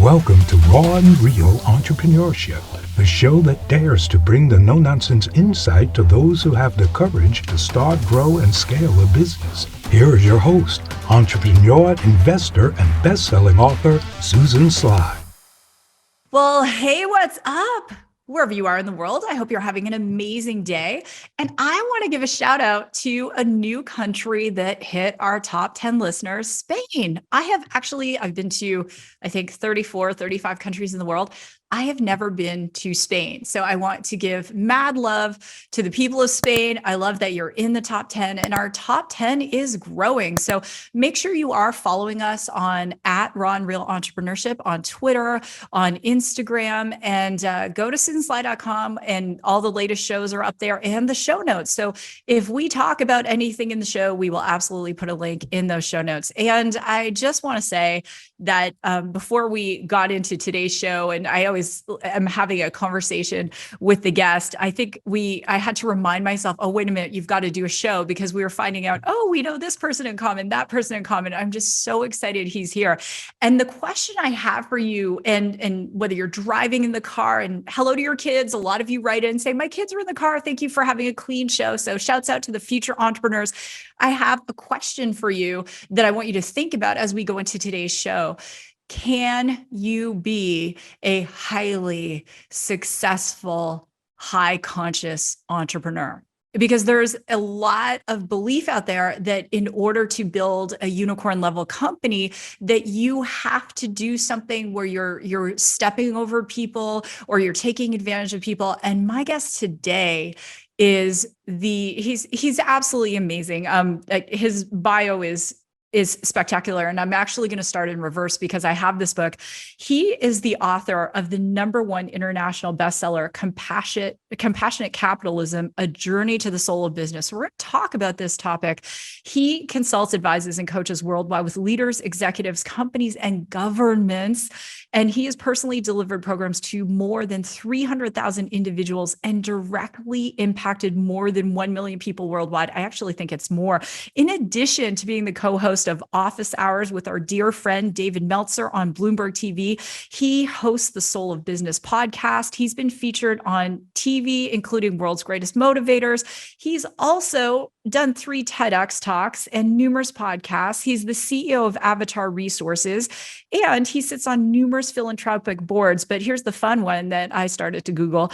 Welcome to Raw and Real Entrepreneurship, the show that dares to bring the no-nonsense insight to those who have the courage to start, grow, and scale a business. Here is your host, entrepreneur, investor, and best-selling author, Susan Sly. Well, hey, what's up? Wherever you are in the world, I hope you're having an amazing day. And I want to give a shout out to a new country that hit our top 10 listeners, Spain. I've been to, I think, 34, 35 countries in the world. I have never been to Spain. So I want to give mad love to the people of Spain. I love that you're in the top 10 and our top 10 is growing. So make sure you are following us on @RawandRealEntrepreneurship on Twitter, on Instagram, and go to SusanSly.com and all the latest shows are up there and the show notes. So if we talk about anything in the show, we will absolutely put a link in those show notes. And I just want to say that before we got into today's show, and I always am having a conversation with the guest, I had to remind myself, oh, wait a minute, you've got to do a show, because we were finding out, oh, we know this person in common, that person in common. I'm just so excited he's here. And the question I have for you, and whether you're driving in the car, and hello to your kids, a lot of you write in and say, my kids are in the car, thank you for having a clean show. So shouts out to the future entrepreneurs. I have a question for you that I want you to think about as we go into today's show. Can you be a highly successful, high conscious entrepreneur? Because there's a lot of belief out there that in order to build a unicorn level company, that you have to do something where you're stepping over people or you're taking advantage of people. And my guest today is he's absolutely amazing. His bio is spectacular. And I'm actually going to start in reverse because I have this book. He is the author of the #1 international bestseller, Compassionate Capitalism, A Journey to the Soul of Business. So we're going to talk about this topic. He consults, advises, and coaches worldwide with leaders, executives, companies, and governments. And he has personally delivered programs to more than 300,000 individuals and directly impacted more than 1 million people worldwide. I actually think it's more. In addition to being the co-host of Office Hours with our dear friend David Meltzer on Bloomberg TV, he hosts the Soul of Business podcast. He's been featured on TV, including World's Greatest Motivators. He's also done 3 TEDx talks and numerous podcasts. He's the CEO of Avatar Resources, and he sits on numerous philanthropic boards. But here's the fun one that I started to Google.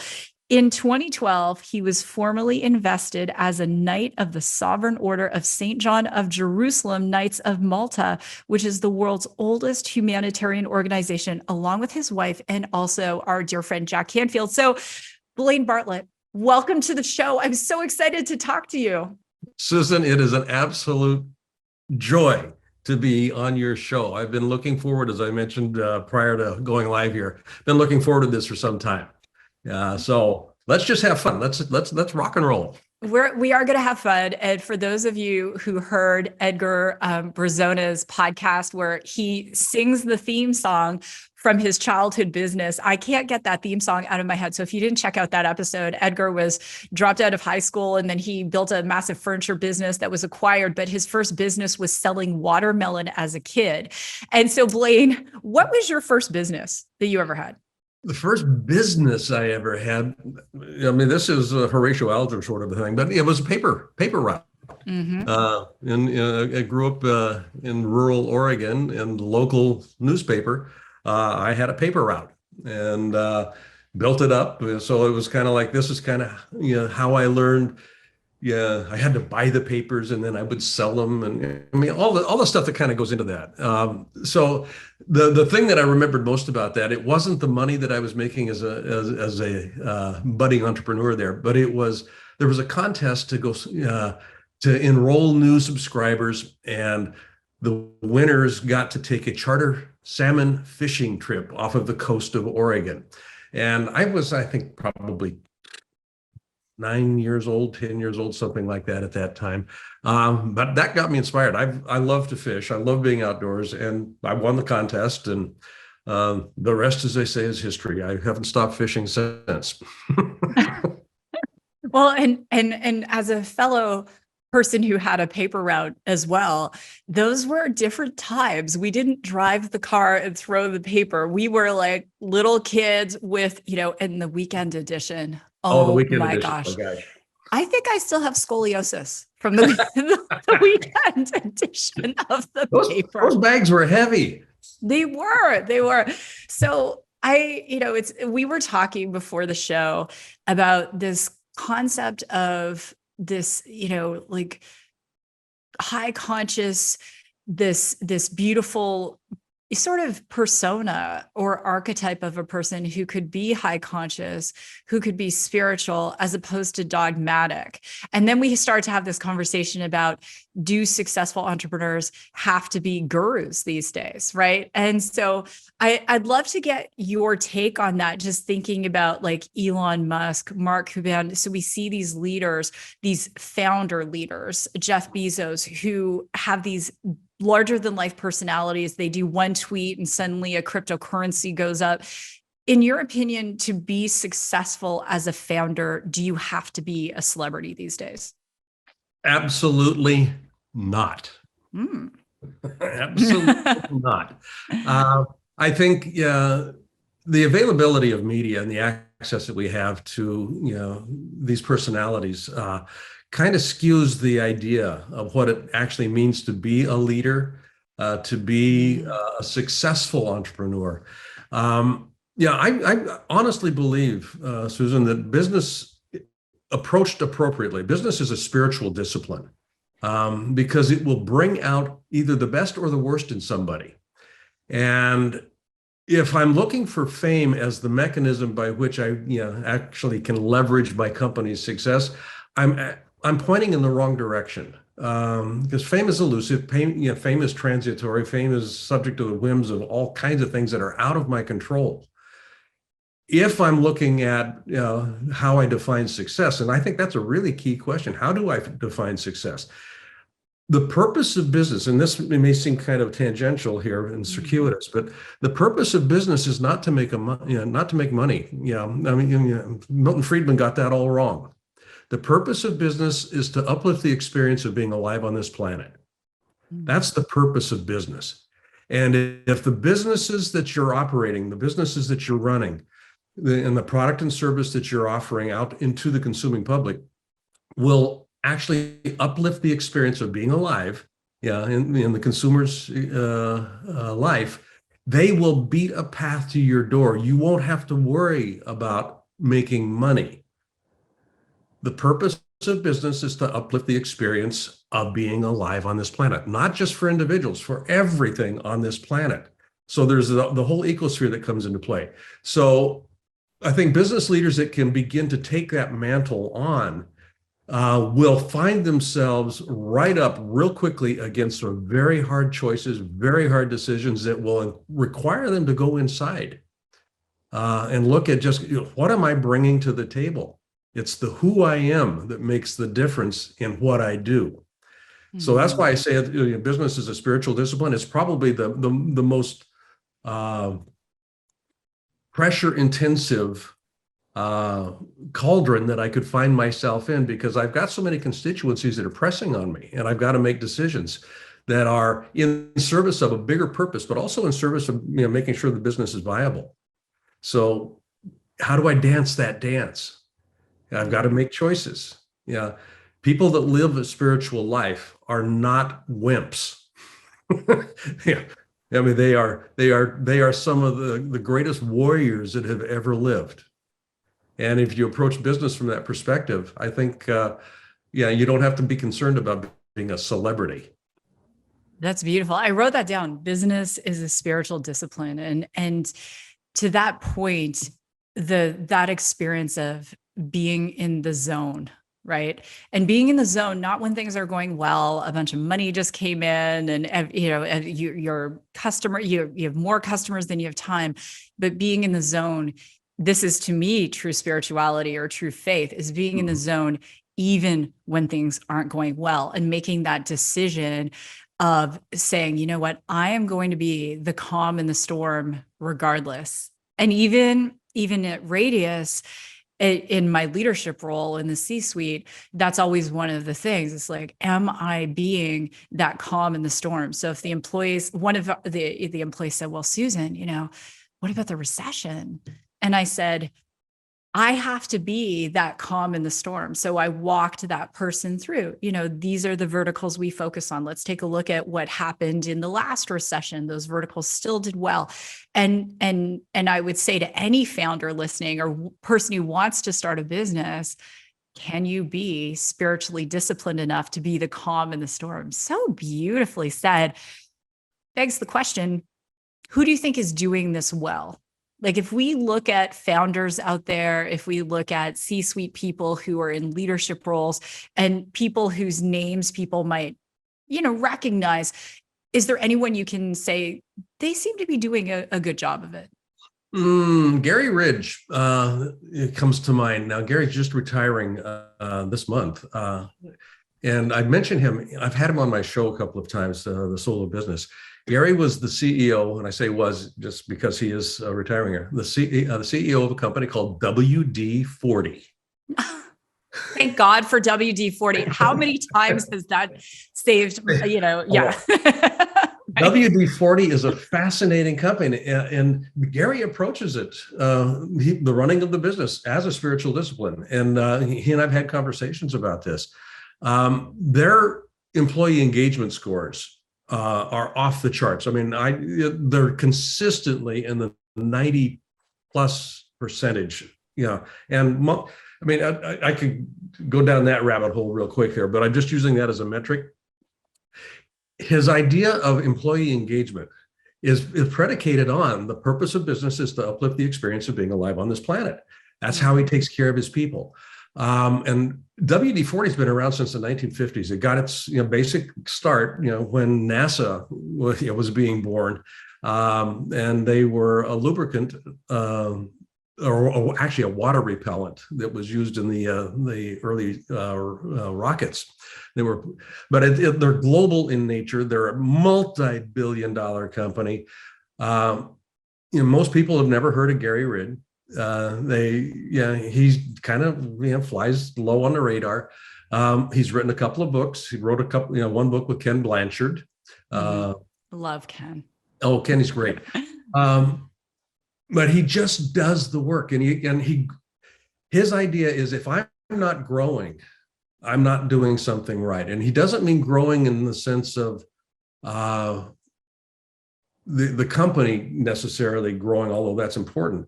In 2012, he was formally invested as a Knight of the Sovereign Order of St. John of Jerusalem, Knights of Malta, which is the world's oldest humanitarian organization, along with his wife and also our dear friend, Jack Canfield. So, Blaine Bartlett, welcome to the show. I'm so excited to talk to you. Susan, it is an absolute joy to be on your show. I've been looking forward, as I mentioned prior to going live here, been looking forward to this for some time. So let's just have fun. Let's rock and roll. We are going to have fun. And for those of you who heard Edgar Brazona's podcast where he sings the theme song from his childhood business, I can't get that theme song out of my head. So if you didn't check out that episode, Edgar was dropped out of high school and then he built a massive furniture business that was acquired, but his first business was selling watermelon as a kid. And so Blaine, what was your first business that you ever had? The first business I ever had, I mean, this is a Horatio Alger sort of a thing, but it was a paper route. Mm-hmm. I grew up in rural Oregon, and the local newspaper, I had a paper route and built it up. So it was kind of like, this is kind of how I learned. Yeah, I had to buy the papers and then I would sell them, and I mean all the stuff that kind of goes into that. So the thing that I remembered most about that, it wasn't the money that I was making as a budding entrepreneur there, but there was a contest to go to enroll new subscribers, and the winners got to take a charter salmon fishing trip off of the coast of Oregon, and I think probably 9 years old, 10 years old, something like that at that time. But that got me inspired. I love to fish. I love being outdoors, and I won the contest, and the rest, as they say, is history. I haven't stopped fishing since. Well, and as a fellow person who had a paper route as well, those were different times. We didn't drive the car and throw the paper. We were like little kids with, in the weekend edition. Oh, the Oh weekend my edition. Oh gosh. gosh. I think I still have scoliosis from the, the weekend edition of the paper. Those bags were heavy. They were. So we were talking before the show about this concept of this, like high conscious, this beautiful sort of persona or archetype of a person who could be high conscious, who could be spiritual, as opposed to dogmatic. And then we start to have this conversation about, do successful entrepreneurs have to be gurus these days, right? And so I'd love to get your take on that, just thinking about like Elon Musk, Mark Cuban. So we see these leaders, these founder leaders, Jeff Bezos, who have these larger than life personalities. They do one tweet and suddenly a cryptocurrency goes up. In your opinion, to be successful as a founder, do you have to be a celebrity these days? Absolutely not. Absolutely not. I think the availability of media and the access that we have to these personalities kind of skews the idea of what it actually means to be a leader, to be a successful entrepreneur. I honestly believe, Susan, that business approached appropriately, business is a spiritual discipline because it will bring out either the best or the worst in somebody. And if I'm looking for fame as the mechanism by which I actually can leverage my company's success, I'm pointing in the wrong direction because fame is elusive. Fame is transitory. Fame is subject to the whims of all kinds of things that are out of my control. If I'm looking at how I define success, and I think that's a really key question, how do I define success? The purpose of business, and this may seem kind of tangential here and circuitous, but the purpose of business is not to make not to make money. Milton Friedman got that all wrong. The purpose of business is to uplift the experience of being alive on this planet. That's the purpose of business. And if the businesses that you're operating, the businesses that you're running, and the product and service that you're offering out into the consuming public will actually uplift the experience of being alive, in the consumer's life, they will beat a path to your door. You won't have to worry about making money. The purpose of business is to uplift the experience of being alive on this planet, not just for individuals, for everything on this planet. So there's the whole ecosphere that comes into play. So I think business leaders that can begin to take that mantle on will find themselves right up real quickly against some very hard choices, very hard decisions that will require them to go inside and look at just what am I bringing to the table? It's the who I am that makes the difference in what I do. So that's why I say business is a spiritual discipline. It's probably the most pressure intensive cauldron that I could find myself in, because I've got so many constituencies that are pressing on me, and I've got to make decisions that are in service of a bigger purpose, but also in service of making sure the business is viable. So how do I dance that dance? I've got to make choices. People that live a spiritual life are not wimps. I mean, they are some of the greatest warriors that have ever lived. And if you approach business from that perspective, I think, you don't have to be concerned about being a celebrity. That's beautiful. I wrote that down. Business is a spiritual discipline. And to that point, that experience of being in the zone, right? And being in the zone, not when things are going well, a bunch of money just came in and, your customer, you have more customers than you have time, but being in the zone, this is to me, true spirituality or true faith is being in the zone, even when things aren't going well, and making that decision of saying, you know what, I am going to be the calm in the storm regardless. And even at Radius, in my leadership role in the C-suite, that's always one of the things. It's like, am I being that calm in the storm? So if the employees, one of the employees said, well, Susan, what about the recession? And I said, I have to be that calm in the storm. So I walked that person through, these are the verticals we focus on. Let's take a look at what happened in the last recession. Those verticals still did well. And I would say to any founder listening or person who wants to start a business, can you be spiritually disciplined enough to be the calm in the storm? So beautifully said. Begs the question, who do you think is doing this well? Like if we look at founders out there, if we look at C-suite people who are in leadership roles and people whose names people might, recognize, is there anyone you can say they seem to be doing a good job of it? Gary Ridge, it comes to mind. Now, Gary's just retiring this month. And I mentioned him, I've had him on my show a couple of times, the Solo Business. Gary was the CEO, and I say was just because he is retiring here, the CEO of a company called WD-40. Thank God for WD-40. How many times has that saved, yeah. WD-40 is a fascinating company, and Gary approaches it, the running of the business, as a spiritual discipline. And he and I've had conversations about this. Their employee engagement scores are off the charts. I mean, they're consistently in the 90+ percentage. And I could go down that rabbit hole real quick here, but I'm just using that as a metric. His idea of employee engagement is predicated on the purpose of business is to uplift the experience of being alive on this planet. That's how he takes care of his people. And WD-40 has been around since the 1950s. It got its basic start when NASA was being born, and they were a lubricant or actually a water repellent that was used in the early rockets. They're global in nature. They're a multi-billion-dollar company. Most people have never heard of Gary Ridge. He's kind of flies low on the radar. He's written a couple of books. He wrote one book with Ken Blanchard. Love Ken. Oh, Kenny's great. But he just does the work, and his idea is, if I'm not growing, I'm not doing something right. And he doesn't mean growing in the sense of the company necessarily growing, although that's important.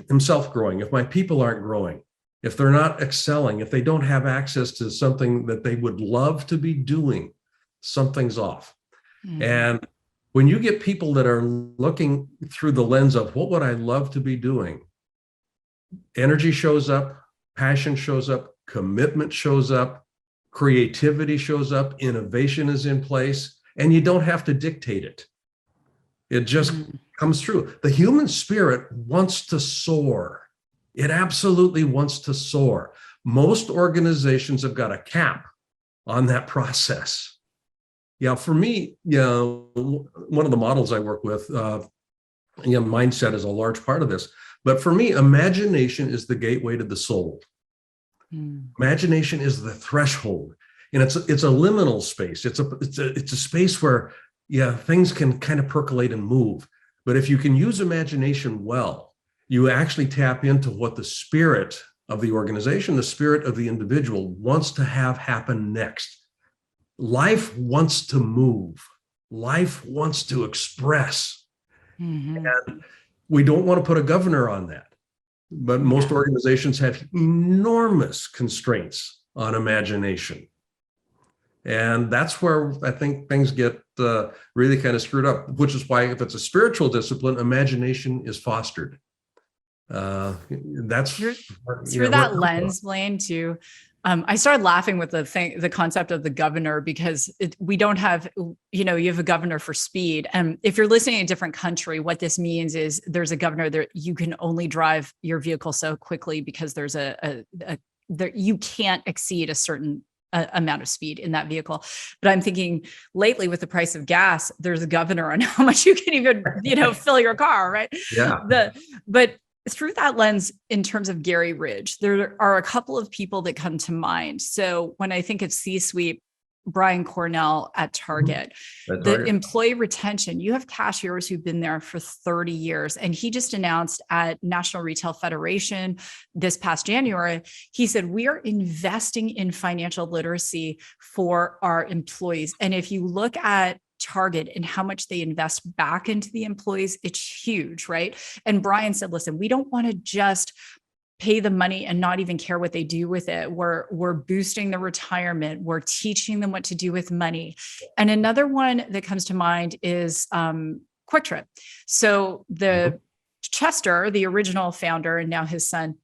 Himself growing. If my people aren't growing, if they're not excelling, if they don't have access to something that they would love to be doing, something's off. And when you get people that are looking through the lens of what would I love to be doing, energy shows up, passion shows up, commitment shows up, creativity shows up, innovation is in place, and you don't have to dictate it. It just comes through. The human spirit wants to soar. It absolutely wants to soar. Most organizations have got a cap on that process. Yeah, for me, one of the models I work with, mindset is a large part of this. But for me, imagination is the gateway to the soul. Imagination is the threshold, and it's a liminal space. It's a space where things can kind of percolate and move. But if you can use imagination well, you actually tap into what the spirit of the organization, the spirit of the individual wants to have happen next. Life wants to move. Life wants to express. And we don't want to put a governor on that. But most organizations have enormous constraints on imagination. And that's where I think things get really kind of screwed up, which is why if it's a spiritual discipline, imagination is fostered. That's through that lens, Blaine, too. I started laughing with the concept of the governor, because we don't have, you have a governor for speed. And if you're listening in a different country, what this means is there's a governor there. You can only drive your vehicle so quickly because there's you can't exceed a certain amount of speed in that vehicle. But I'm thinking lately with the price of gas, there's a governor on how much you can even, fill your car, right? Yeah. But through that lens, in terms of Gary Ridge, there are a couple of people that come to mind. So when I think of C-suite, Brian Cornell at Target, the employee retention, you have cashiers who've been there for 30 years. And he just announced at National Retail Federation this past January, he said, we are investing in financial literacy for our employees. And if you look at Target and how much they invest back into the employees, it's huge, right? And Brian said, listen, we don't want to just pay the money and not even care what they do with it. We're boosting the retirement. We're teaching them what to do with money. And another one that comes to mind is Quick Trip. So the Chester, the original founder, and now his son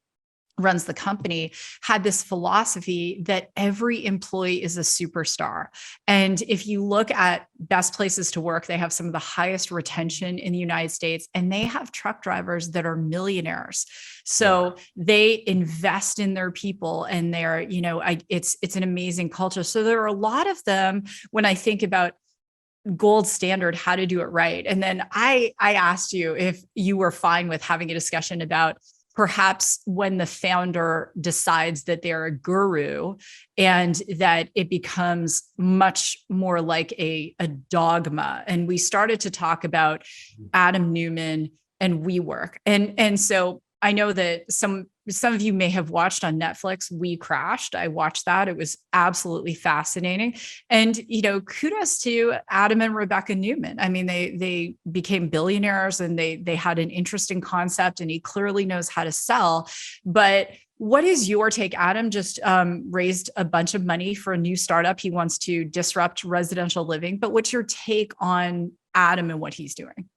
runs the company, had this philosophy that every employee is a superstar. And if you look at best places to work, they have some of the highest retention in the United States, and they have truck drivers that are millionaires. So they invest in their people, and they're, it's an amazing culture. So there are a lot of them when I think about gold standard, how to do it right. And then I asked you if you were fine with having a discussion about perhaps when the founder decides that they're a guru and that it becomes much more like a dogma. And we started to talk about Adam Newman and WeWork. And so I know that some of you may have watched on Netflix, We Crashed. I watched that. It was absolutely fascinating. And, kudos to Adam and Rebecca Newman. I mean, they became billionaires, and they had an interesting concept, and he clearly knows how to sell. But what is your take? Adam just raised a bunch of money for a new startup. He wants to disrupt residential living. But what's your take on Adam and what he's doing?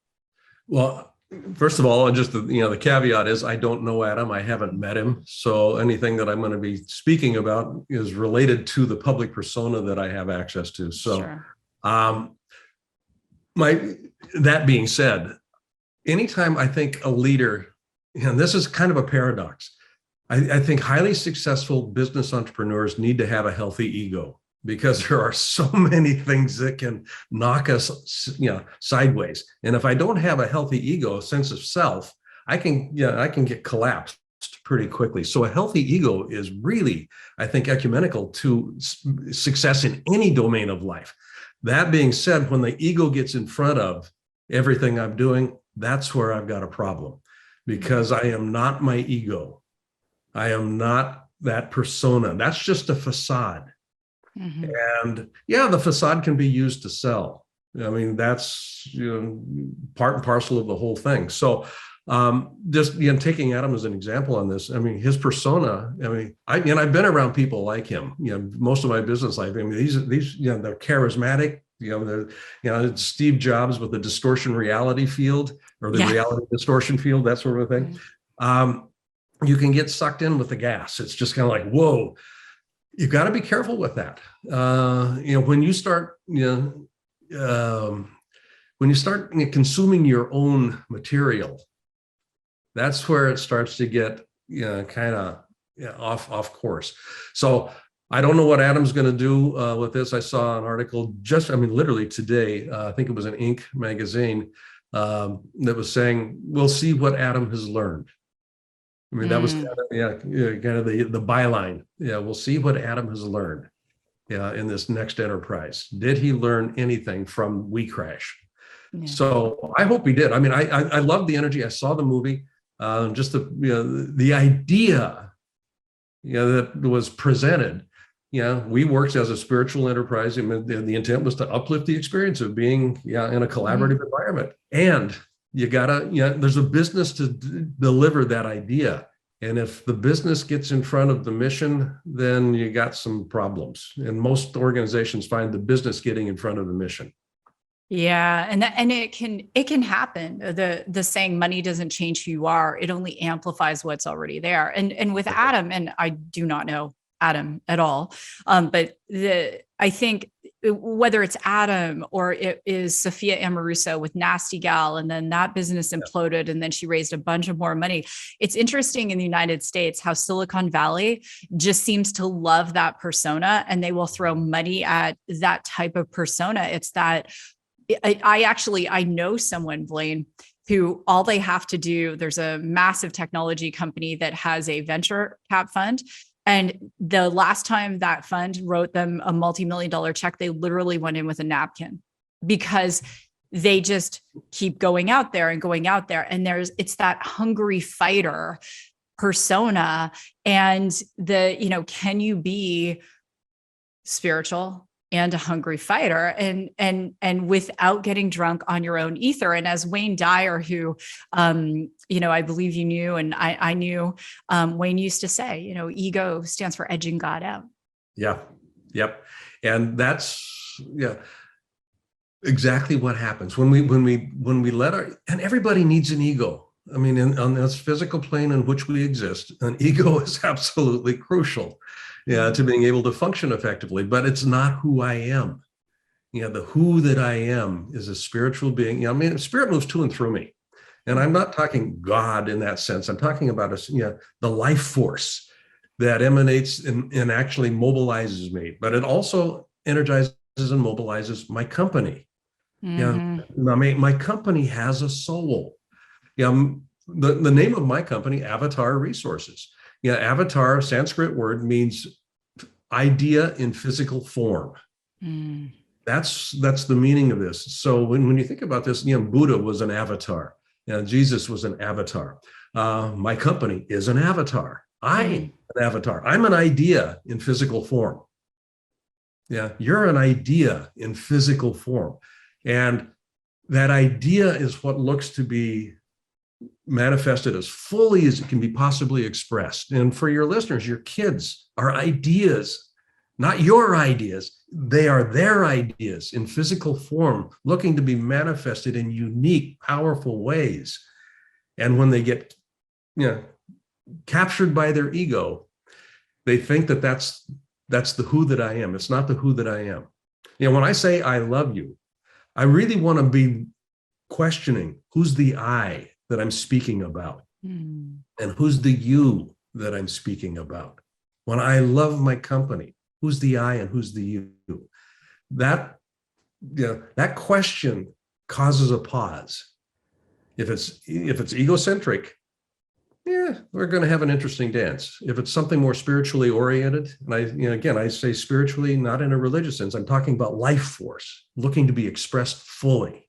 Well, first of all, just the caveat is I don't know Adam. I haven't met him. So anything that I'm going to be speaking about is related to the public persona that I have access to. So, sure. That being said, anytime I think a leader, and this is kind of a paradox, I think highly successful business entrepreneurs need to have a healthy ego, because there are so many things that can knock us, sideways. And if I don't have a healthy ego, a sense of self, I can get collapsed pretty quickly. So a healthy ego is really, I think, ecumenical to success in any domain of life. That being said, when the ego gets in front of everything I'm doing, that's where I've got a problem, because I am not my ego. I am not that persona. That's just a facade. Mm-hmm. And the facade can be used to sell. I mean, that's part and parcel of the whole thing. So just taking Adam as an example on this, I mean, his persona, I've been around people like him, most of my business life. I mean, these they're charismatic, it's Steve Jobs with the distortion reality field, or the reality distortion field, that sort of thing. Mm-hmm. You can get sucked in with the gas. It's just kind of like, whoa. You've got to be careful with that. When you start, consuming your own material, that's where it starts to get, kind of off course. So I don't know what Adam's going to do with this. I saw an article literally today. I think it was an Inc. magazine that was saying, we'll see what Adam has learned. I mean, that was kind of the byline. We'll see what Adam has learned in this next enterprise. Did he learn anything from We Crash? Yeah. So I hope he did. I mean, I love the energy. I saw the movie, just the idea, that was presented. We worked as a spiritual enterprise. I mean, the intent was to uplift the experience of being in a collaborative environment. And you gotta, there's a business to deliver that idea. And if the business gets in front of the mission, then you got some problems. And most organizations find the business getting in front of the mission. Yeah. And it can happen. The saying, money doesn't change who you are. It only amplifies what's already there. And with Adam, and I do not know Adam at all. But I think whether it's Adam or it is Sophia Amoruso with Nasty Gal, and then that business imploded, and then she raised a bunch of more money. It's interesting in the United States how Silicon Valley just seems to love that persona, and they will throw money at that type of persona. It's that I know someone, Blaine, who all they have to do, there's a massive technology company that has a venture cap fund. And the last time that fund wrote them a multi-million-dollar check, they literally went in with a napkin because they just keep going out there and going out there. And it's that hungry fighter persona. And can you be spiritual and a hungry fighter and without getting drunk on your own ether? And as Wayne Dyer, who, I believe you knew, and I knew, Wayne used to say, ego stands for edging God out. Yeah. Yep. And that's, exactly what happens when we let and everybody needs an ego. I mean, on this physical plane in which we exist, an ego is absolutely crucial, to being able to function effectively, but it's not who I am. The who that I am is a spiritual being. I mean, spirit moves to and through me. And I'm not talking God in that sense. I'm talking about the life force that emanates and actually mobilizes me, but it also energizes and mobilizes my company. Mm-hmm. My company has a soul. The name of my company, Avatar Resources. Avatar, Sanskrit word, means idea in physical form. Mm. That's the meaning of this. So when you think about this, Buddha was an avatar. Jesus was an avatar. My company is an avatar. I'm an avatar. I'm an idea in physical form. You're an idea in physical form. And that idea is what looks to be manifested as fully as it can be possibly expressed. And for your listeners, your kids are ideas, not your ideas. They are their ideas in physical form, looking to be manifested in unique, powerful ways. And when they get, captured by their ego, they think that that's the who that I am. It's not the who that I am. When I say I love you, I really want to be questioning who's the I that I'm speaking about, and who's the you that I'm speaking about. When I love my company, who's the I and who's the you? That question causes a pause. If it's egocentric, we're going to have an interesting dance. If it's something more spiritually oriented, and I say spiritually, not in a religious sense, I'm talking about life force looking to be expressed fully.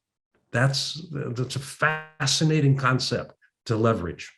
That's a fascinating concept to leverage.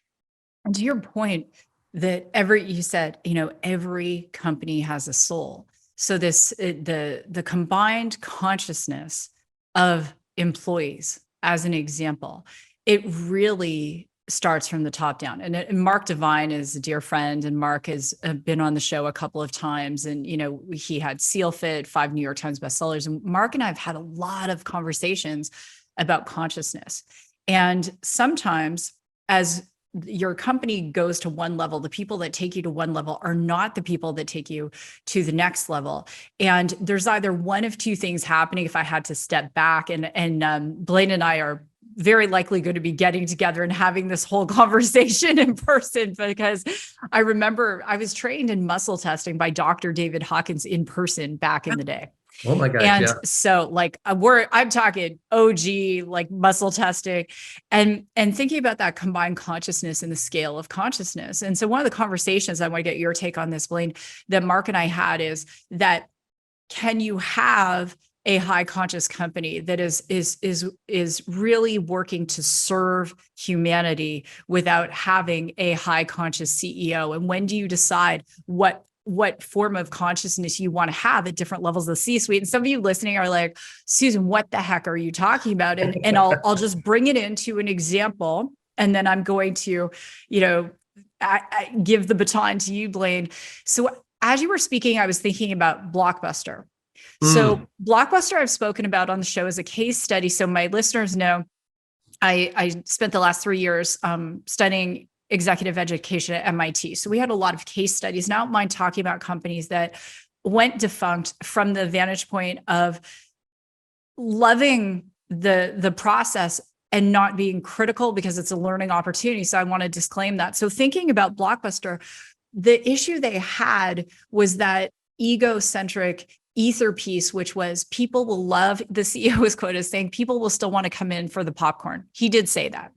And to your point that you said, every company has a soul. So the combined consciousness of employees, as an example, it really starts from the top down. And Mark Devine is a dear friend, and Mark has been on the show a couple of times. And, he had Seal Fit, 5 New York Times bestsellers. And Mark and I have had a lot of conversations about consciousness. And sometimes as your company goes to one level, the people that take you to one level are not the people that take you to the next level. And there's either one of two things happening. If I had to step back, and Blaine and I are very likely going to be getting together and having this whole conversation in person, because I remember I was trained in muscle testing by Dr. David Hawkins in person back in the day. Oh my gosh. And so I'm talking OG, like muscle testing and thinking about that combined consciousness and the scale of consciousness. And so one of the conversations, I want to get your take on this, Blaine, that Mark and I had is that, can you have a high conscious company that is really working to serve humanity without having a high conscious CEO? And when do you decide what form of consciousness you want to have at different levels of the C-suite? And some of you listening are like, Susan, what the heck are you talking about? And I'll just bring it into an example, and then I'm going to, I give the baton to you, Blaine. So as you were speaking, I was thinking about Blockbuster. So Blockbuster, I've spoken about on the show as a case study. So my listeners know I spent the last 3 years studying executive education at MIT. So we had a lot of case studies. And I don't mind talking about companies that went defunct from the vantage point of loving the process and not being critical, because it's a learning opportunity. So I want to disclaim that. So thinking about Blockbuster, the issue they had was that egocentric ether piece, which was people will love, the CEO was quoted as saying, people will still want to come in for the popcorn. He did say that.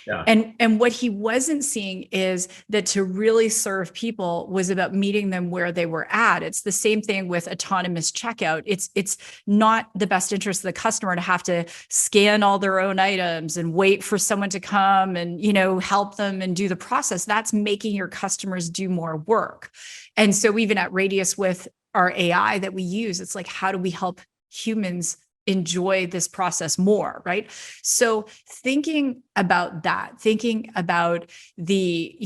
Yeah. And what he wasn't seeing is that to really serve people was about meeting them where they were at. It's the same thing with autonomous checkout. It's not the best interest of the customer to have to scan all their own items and wait for someone to come and, help them and do the process. That's making your customers do more work. And so even at Radius with our AI that we use, it's like, how do we help humans enjoy this process more, right? So thinking about that, thinking about the,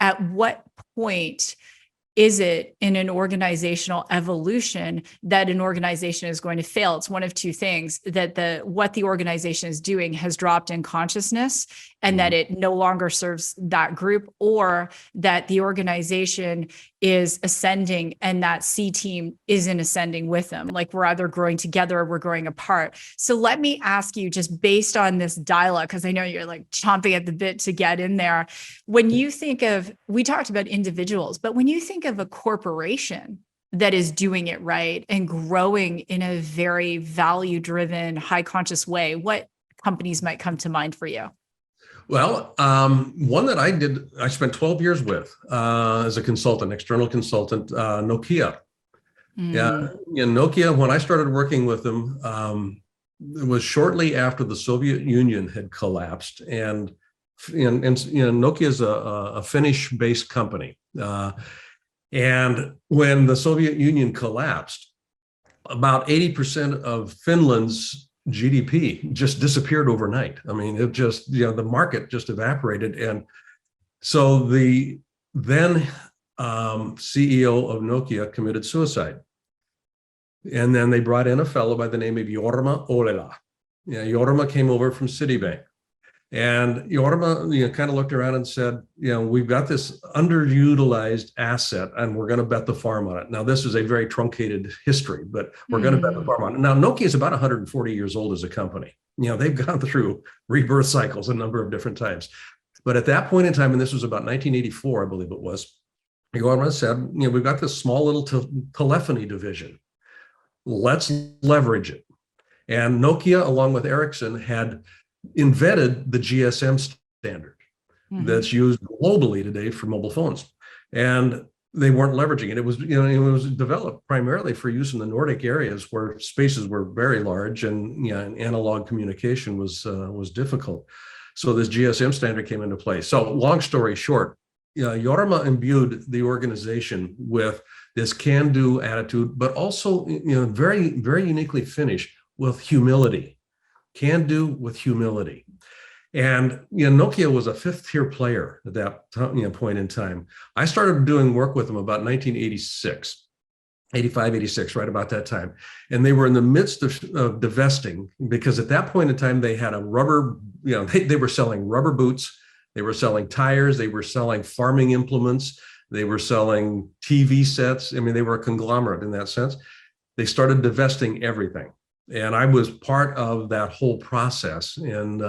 at what point is it in an organizational evolution that an organization is going to fail? It's one of two things: that what the organization is doing has dropped in consciousness and that it no longer serves that group, or that the organization is ascending and that C team isn't ascending with them. Like we're either growing together or we're growing apart. So let me ask you, just based on this dialogue, because I know you're like chomping at the bit to get in there. When you think of, we talked about individuals, but when you think of a corporation that is doing it right and growing in a very value-driven, high-conscious way, what companies might come to mind for you? Well, one that I spent 12 years with as a consultant, external consultant, Nokia. Yeah, Nokia, when I started working with them, it was shortly after the Soviet Union had collapsed. And Nokia is a Finnish-based company. And when the Soviet Union collapsed, about 80% of Finland's GDP just disappeared overnight. I mean, it just, the market just evaporated. And so the then CEO of Nokia committed suicide. And then they brought in a fellow by the name of Jorma Ollila. Jorma came over from Citibank. And Jorma, kind of looked around and said, we've got this underutilized asset and we're going to bet the farm on it. Now, this is a very truncated history, but we're going to bet the farm on it. Now, Nokia is about 140 years old as a company. They've gone through rebirth cycles a number of different times. But at that point in time, and this was about 1984, I believe it was, Jorma said, we've got this small little telephony division. Let's leverage it. And Nokia, along with Ericsson, had invented the GSM standard that's used globally today for mobile phones, and they weren't leveraging it. It was developed primarily for use in the Nordic areas where spaces were very large and analog communication was difficult. So this GSM standard came into play. So long story short, Jorma imbued the organization with this can-do attitude, but also very, very uniquely Finnish, with humility. Can do with humility. And Nokia was a fifth-tier player at that point in time. I started doing work with them about 1986, 85, 86, right about that time. And they were in the midst of divesting, because at that point in time, they had a rubber, they were selling rubber boots, they were selling tires, they were selling farming implements, they were selling TV sets. I mean, they were a conglomerate in that sense. They started divesting everything. And I was part of that whole process and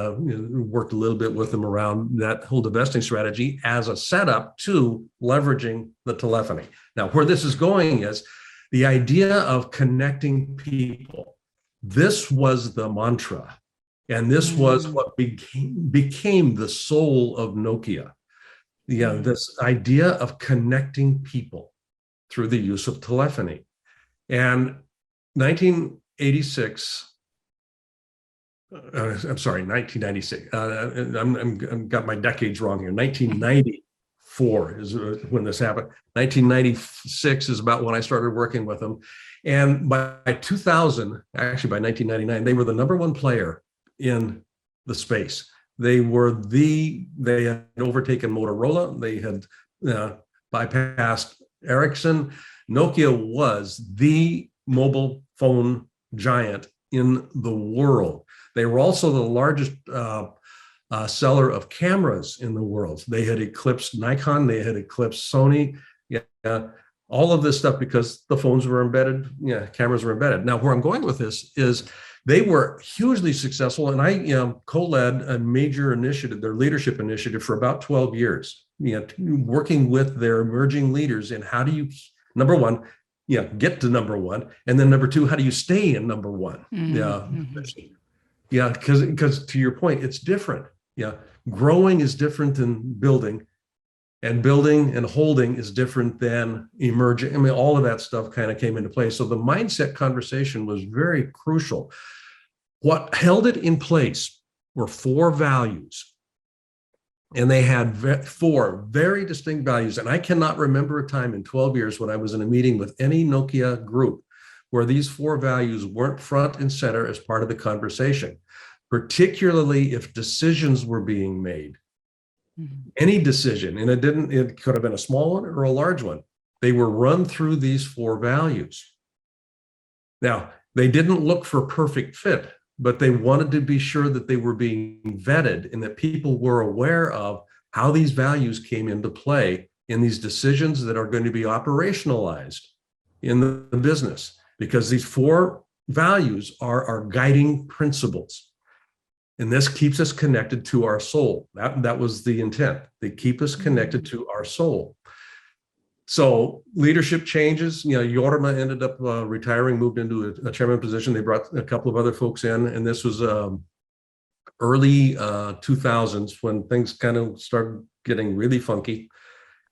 worked a little bit with them around that whole divesting strategy as a setup to leveraging the telephony. Now, where this is going is the idea of connecting people. This was the mantra, and this was what became the soul of Nokia. This idea of connecting people through the use of telephony. And 1996. I'm sorry, 1996. I'm got my decades wrong here. 1994 is when this happened. 1996 is about when I started working with them. And by 2000, actually by 1999, they were the number one player in the space. They had overtaken Motorola. They had bypassed Ericsson. Nokia was the mobile phone giant in the world. They were also the largest seller of cameras in the world. They had eclipsed Nikon, they had eclipsed Sony, all of this stuff because the phones were embedded, cameras were embedded. Now, where I'm going with this is they were hugely successful, and I co-led a major initiative, their leadership initiative, for about 12 years, working with their emerging leaders in how do you, number one, get to number one? And then number two, how do you stay in number one? Mm-hmm. Yeah, because to your point, it's different. Yeah, growing is different than building, and building and holding is different than emerging. I mean, all of that stuff kind of came into play. So the mindset conversation was very crucial. What held it in place were 4 values. And they had 4 very distinct values. And I cannot remember a time in 12 years when I was in a meeting with any Nokia group where these 4 values weren't front and center as part of the conversation, particularly if decisions were being made. Mm-hmm. Any decision, and it could have been a small one or a large one, they were run through these 4 values. Now, they didn't look for perfect fit, but they wanted to be sure that they were being vetted and that people were aware of how these values came into play in these decisions that are going to be operationalized in the business, because these 4 values are our guiding principles. And this keeps us connected to our soul. That was the intent. They keep us connected to our soul. So leadership changes. Jorma ended up retiring, moved into a chairman position. They brought a couple of other folks in, and this was early 2000s when things kind of started getting really funky,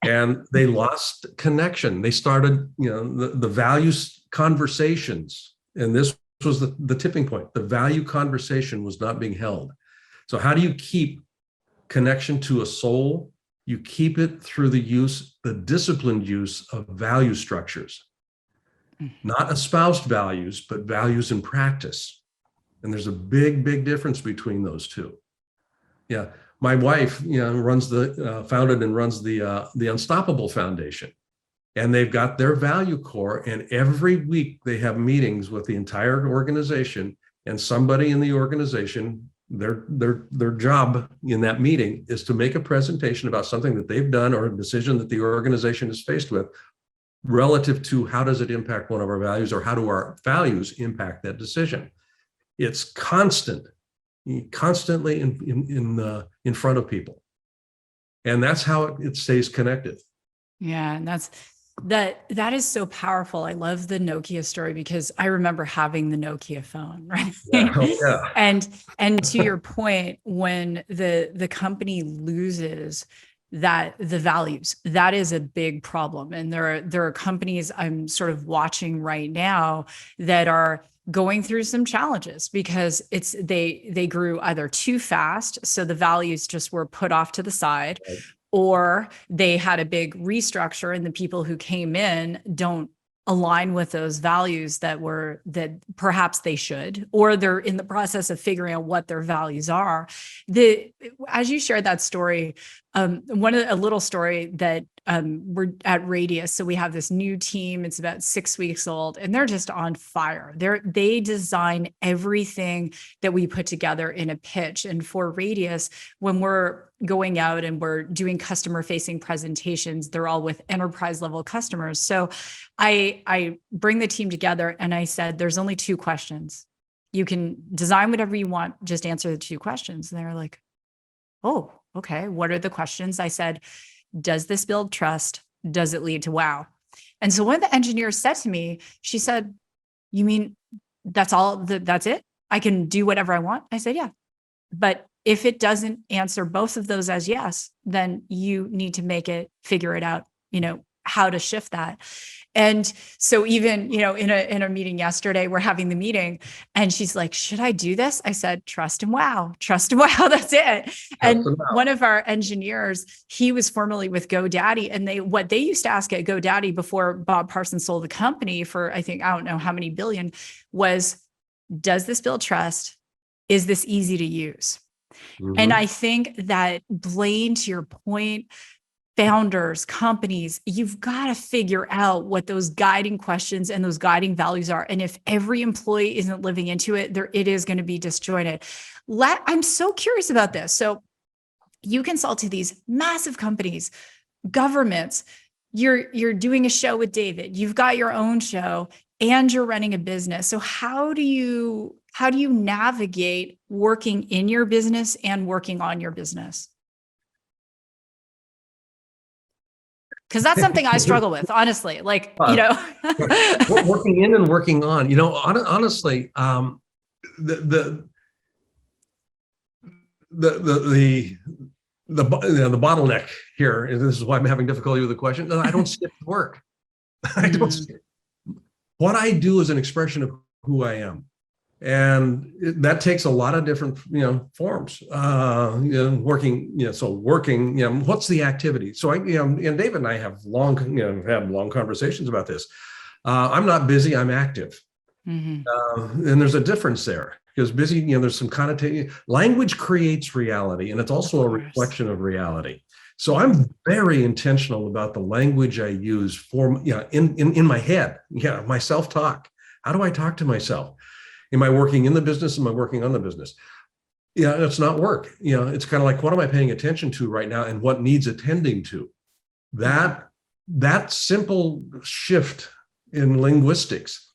and they lost connection. They started, the values conversations, and this was the tipping point. The value conversation was not being held. So how do you keep connection to a soul? You keep it through the disciplined use of value structures, not espoused values, but values in practice. And there's a big, big difference between those two. Yeah. My wife, founded and runs the Unstoppable Foundation. And they've got their value core, and every week they have meetings with the entire organization, and somebody in the organization, their job in that meeting is to make a presentation about something that they've done or a decision that the organization is faced with relative to how does it impact one of our values, or how do our values impact that decision. It's constantly in front of people. And that's how it stays connected. Yeah, and that is so powerful. I love the Nokia story because I remember having the Nokia phone, right? Yeah. Oh, yeah. And to your point, when the company loses the values, that is a big problem. And there are companies I'm sort of watching right now that are going through some challenges because they grew either too fast, so the values just were put off to the side, right, or they had a big restructure and the people who came in don't align with those values that perhaps they should, or they're in the process of figuring out what their values are. As you shared that story, a little story that we're at Radius. So we have this new team. It's about 6 weeks old, and they're just on fire. They design everything that we put together in a pitch. And for Radius, when we're going out and we're doing customer facing presentations, they're all with enterprise level customers. So I bring the team together and I said, there's only 2 questions. You can design whatever you want, just answer the 2 questions. And they're like, oh, okay. What are the questions? I said, does this build trust? Does it lead to wow? And so one of the engineers said to me, she said, you mean that's it? I can do whatever I want? I said, yeah. But if it doesn't answer both of those as yes, then you need to figure it out, how to shift that. And so even, in a meeting yesterday, we're having the meeting and she's like, should I do this? I said, trust and wow, that's it. And one of our engineers, he was formerly with GoDaddy, and what they used to ask at GoDaddy before Bob Parsons sold the company for, I don't know how many billion, was, does this build trust? Is this easy to use? Mm-hmm. And I think that, Blaine, to your point, founders, companies, you've got to figure out what those guiding questions and those guiding values are. And if every employee isn't living into it, it is going to be disjointed. I'm so curious about this. So you consult to these massive companies, governments, you're doing a show with David, you've got your own show, and you're running a business. So how do you navigate working in your business and working on your business? Because that's something I struggle with, honestly. Like, Working in and working on, honestly, the bottleneck here, and this is why I'm having difficulty with the question. No, I don't skip work. I don't skip. What I do is an expression of who I am. And that takes a lot of different, forms. Working, what's the activity? So and David and I have long conversations about this. I'm not busy, I'm active. And there's a difference there, because busy, there's some connotation. Language creates reality, and it's also a reflection of reality. So I'm very intentional about the language I use for, in my head, my self-talk. How do I talk to myself? Am I working in the business? Am I working on the business? It's not work. It's kind of like, what am I paying attention to right now, and what needs attending to? That simple shift in linguistics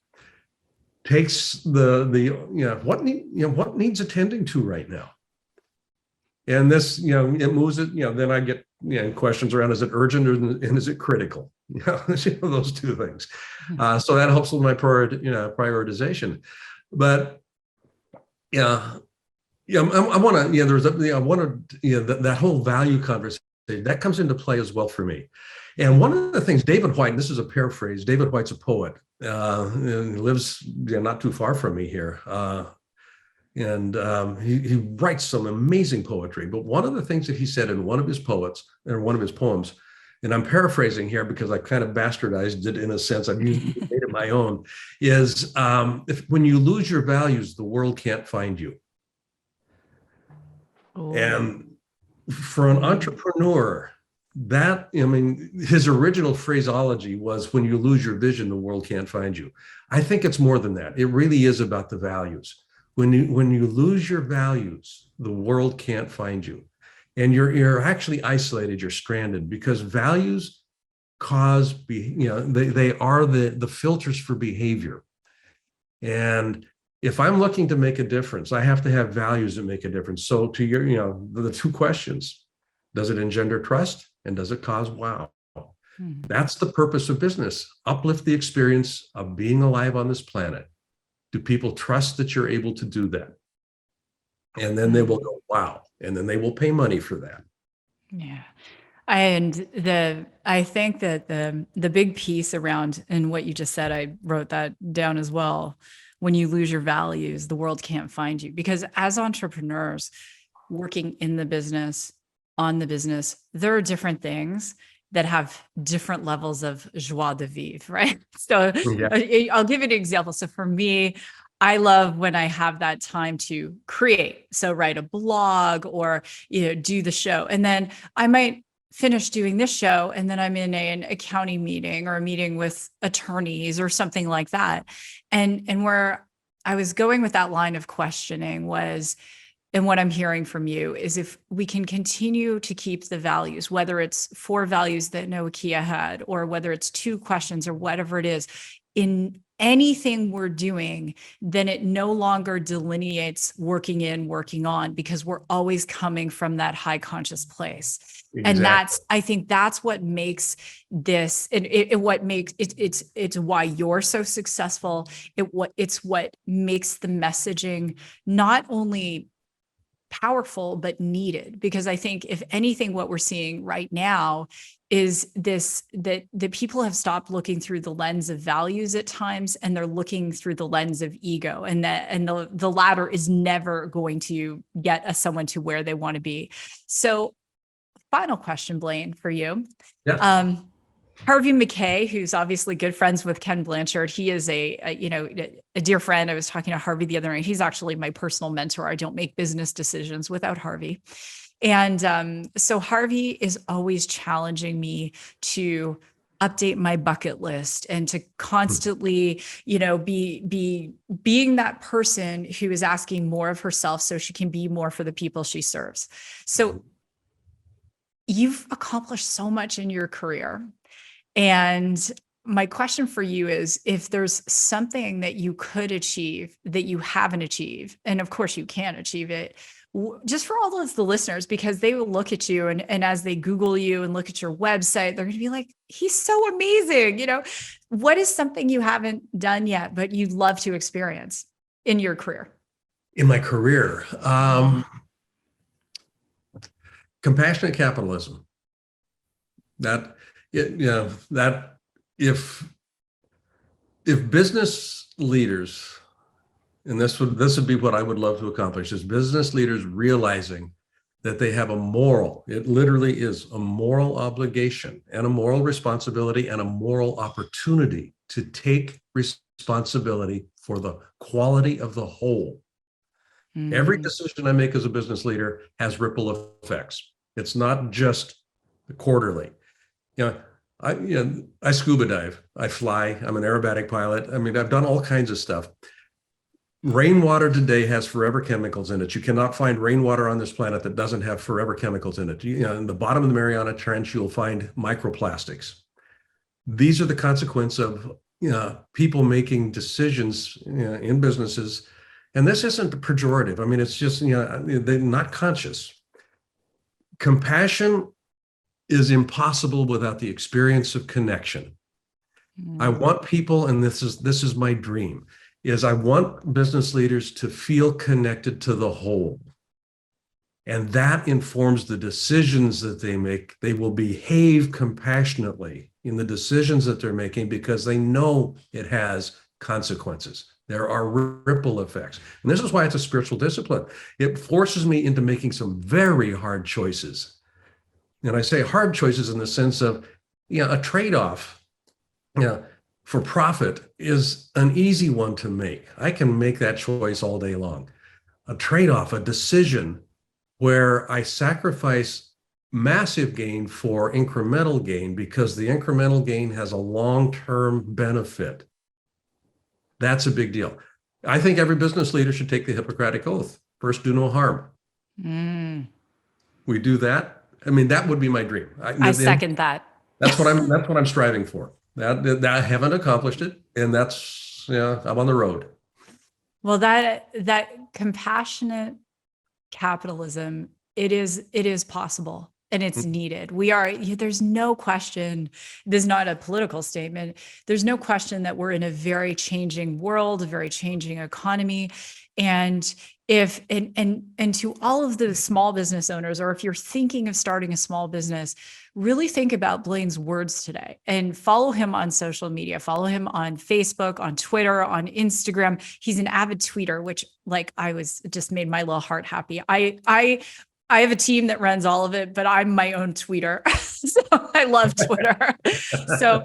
takes what needs attending to right now. And this, it moves it, then I get, questions around, is it urgent and is it critical? Those two things. So that helps with my prioritization. But I want to, that whole value conversation that comes into play as well for me. And one of the things, David White, and this is a paraphrase, David White's a poet, and lives not too far from me here. And he writes some amazing poetry. But one of the things that he said in one of his poems, and I'm paraphrasing here because I kind of bastardized it in a sense, I've made it my own, is when you lose your values, the world can't find you. Oh. And for an entrepreneur, his original phraseology was, when you lose your vision, the world can't find you. I think it's more than that. It really is about the values. When you lose your values, the world can't find you. And you're actually isolated, you're stranded, because values cause, they are the filters for behavior. And if I'm looking to make a difference, I have to have values that make a difference. So to your, the two questions, does it engender trust, and does it cause wow? That's the purpose of business. Uplift the experience of being alive on this planet. Do people trust that you're able to do that? And then they will go, wow. And then they will pay money for that. Yeah. And I think that the big piece around, and what you just said, I wrote that down as well. When you lose your values, the world can't find you. Because as entrepreneurs working in the business, on the business, there are different things that have different levels of joie de vivre, right? So I'll give you an example. So for me, I love when I have that time to create. So write a blog or, do the show. And then I might finish doing this show, and then I'm in an accounting meeting or a meeting with attorneys or something like that. And where I was going with that line of questioning was, and what I'm hearing from you is, if we can continue to keep the values, whether it's 4 values that Nokia had, or whether it's 2 questions or whatever it is, in anything we're doing, then it no longer delineates working in, working on, because we're always coming from that high conscious place. Exactly. And I think that's what makes this, it's why you're so successful. It's what makes the messaging not only powerful, but needed. Because I think, if anything, what we're seeing right now is that people have stopped looking through the lens of values at times, and they're looking through the lens of ego, and the latter is never going to get someone to where they want to be. So, final question, Blaine, for you. Yeah. Harvey McKay, who's obviously good friends with Ken Blanchard, he is a dear friend. I was talking to Harvey the other night. He's actually my personal mentor. I don't make business decisions without Harvey. And so Harvey is always challenging me to update my bucket list, and to constantly, be being that person who is asking more of herself so she can be more for the people she serves. So you've accomplished so much in your career. And my question for you is, if there's something that you could achieve that you haven't achieved, and of course you can achieve it, just for all of the listeners, because they will look at you and as they Google you and look at your website, they're going to be like, he's so amazing. What is something you haven't done yet, but you'd love to experience in your career? In my career, compassionate capitalism. That if business leaders, and this would be what I would love to accomplish, is business leaders realizing that they have it literally is a moral obligation and a moral responsibility and a moral opportunity to take responsibility for the quality of the whole. Every decision I make as a business leader has ripple effects. It's not just quarterly. I scuba dive, I fly, I'm an aerobatic pilot. I mean, I've done all kinds of stuff. Rainwater today has forever chemicals in it. You cannot find rainwater on this planet that doesn't have forever chemicals in it. In the bottom of the Mariana Trench, you'll find microplastics. These are the consequence of people making decisions in businesses. And this isn't pejorative. I mean, it's just, they're not conscious. Compassion is impossible without the experience of connection. I want people, and this is my dream, is I want business leaders to feel connected to the whole. And that informs the decisions that they make. They will behave compassionately in the decisions that they're making because they know it has consequences. There are ripple effects. And this is why it's a spiritual discipline. It forces me into making some very hard choices. And I say hard choices in the sense of, a trade-off, for profit is an easy one to make. I can make that choice all day long. A trade-off, a decision where I sacrifice massive gain for incremental gain because the incremental gain has a long-term benefit. That's a big deal. I think every business leader should take the Hippocratic Oath. First, do no harm. We do that. I mean, that would be my dream. I second that. That's what I'm striving for. That I haven't accomplished it, and that's I'm on the road. Well, that compassionate capitalism, it is possible. And it's needed. There's no question, this is not a political statement. There's no question that we're in a very changing world, a very changing economy. And to all of the small business owners, or if you're thinking of starting a small business, really think about Blaine's words today and follow him on social media, follow him on Facebook, on Twitter, on Instagram. He's an avid tweeter, which just made my little heart happy. I have a team that runs all of it, but I'm my own tweeter. So I love Twitter. So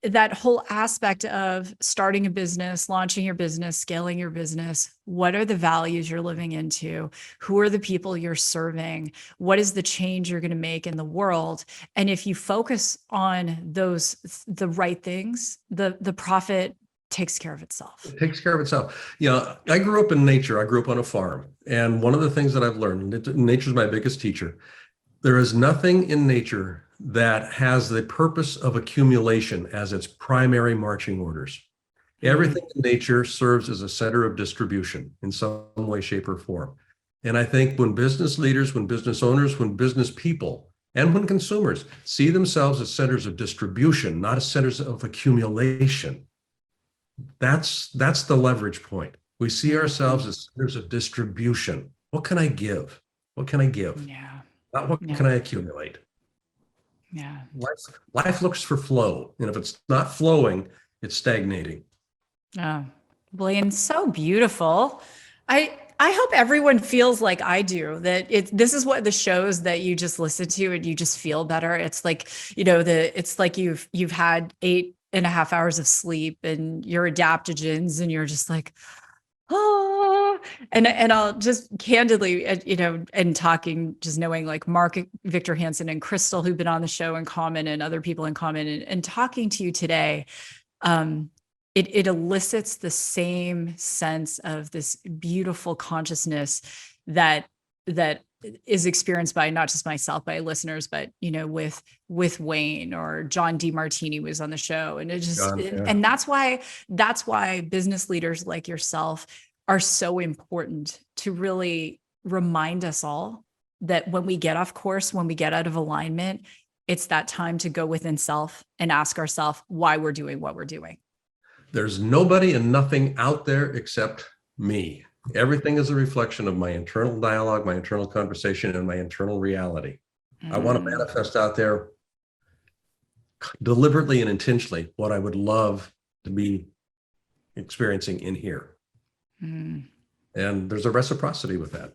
that whole aspect of starting a business, launching your business, scaling your business, what are the values you're living into? Who are the people you're serving? What is the change you're going to make in the world? And if you focus on the right things, the profit takes care of itself. It takes care of itself. I grew up in nature. I grew up on a farm. And one of the things that I've learned, nature's my biggest teacher. There is nothing in nature that has the purpose of accumulation as its primary marching orders. Everything in nature serves as a center of distribution in some way, shape, or form. And I think when business leaders, when business owners, when business people, and when consumers see themselves as centers of distribution, not as centers of accumulation, that's the leverage point. We see ourselves as centers of distribution. What can I give? What can I give? Yeah. Not what can I accumulate? Yeah. Life looks for flow. And if it's not flowing, it's stagnating. Oh, Blaine, so beautiful. I hope everyone feels like I do, that this is what the shows that you just listen to and you just feel better. It's like, it's like you've had 8.5 hours of sleep and your adaptogens and you're just like, and I'll just candidly, and talking, just knowing like Mark, Victor Hansen and Crystal, who've been on the show in common and other people in common and talking to you today, it elicits the same sense of this beautiful consciousness that is experienced by not just myself, by listeners, but with Wayne or John DeMartini was on the show, and and that's why business leaders like yourself are so important to really remind us all that when we get off course, when we get out of alignment, it's that time to go within self and ask ourselves why we're doing what we're doing. There's nobody and nothing out there except me. Everything is a reflection of my internal dialogue, my internal conversation, and my internal reality. I want to manifest out there deliberately and intentionally what I would love to be experiencing in here. And there's a reciprocity with that.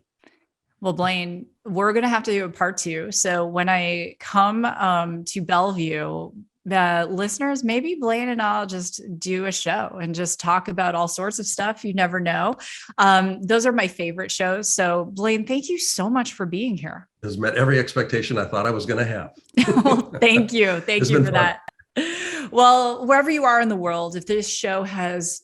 Well, Blaine, we're going to have to do a part 2. So when I come to Bellevue, the listeners, maybe Blaine and I'll just do a show and just talk about all sorts of stuff. You never know. Those are my favorite shows. So Blaine, thank you so much for being here. It has met every expectation I thought I was going to have. Well, thank you. Thank you for that. Well, wherever you are in the world, if this show has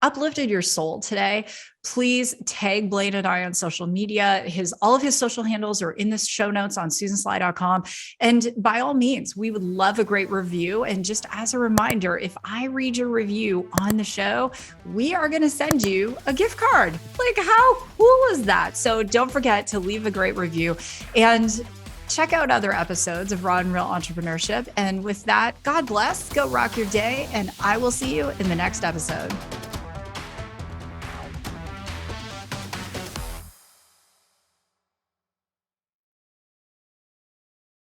uplifted your soul today, please tag Blaine and I on social media. All of his social handles are in the show notes on susansly.com. And by all means, we would love a great review. And just as a reminder, if I read your review on the show, we are going to send you a gift card. Like, how cool is that? So don't forget to leave a great review and check out other episodes of Raw and Real Entrepreneurship. And with that, God bless, go rock your day, and I will see you in the next episode.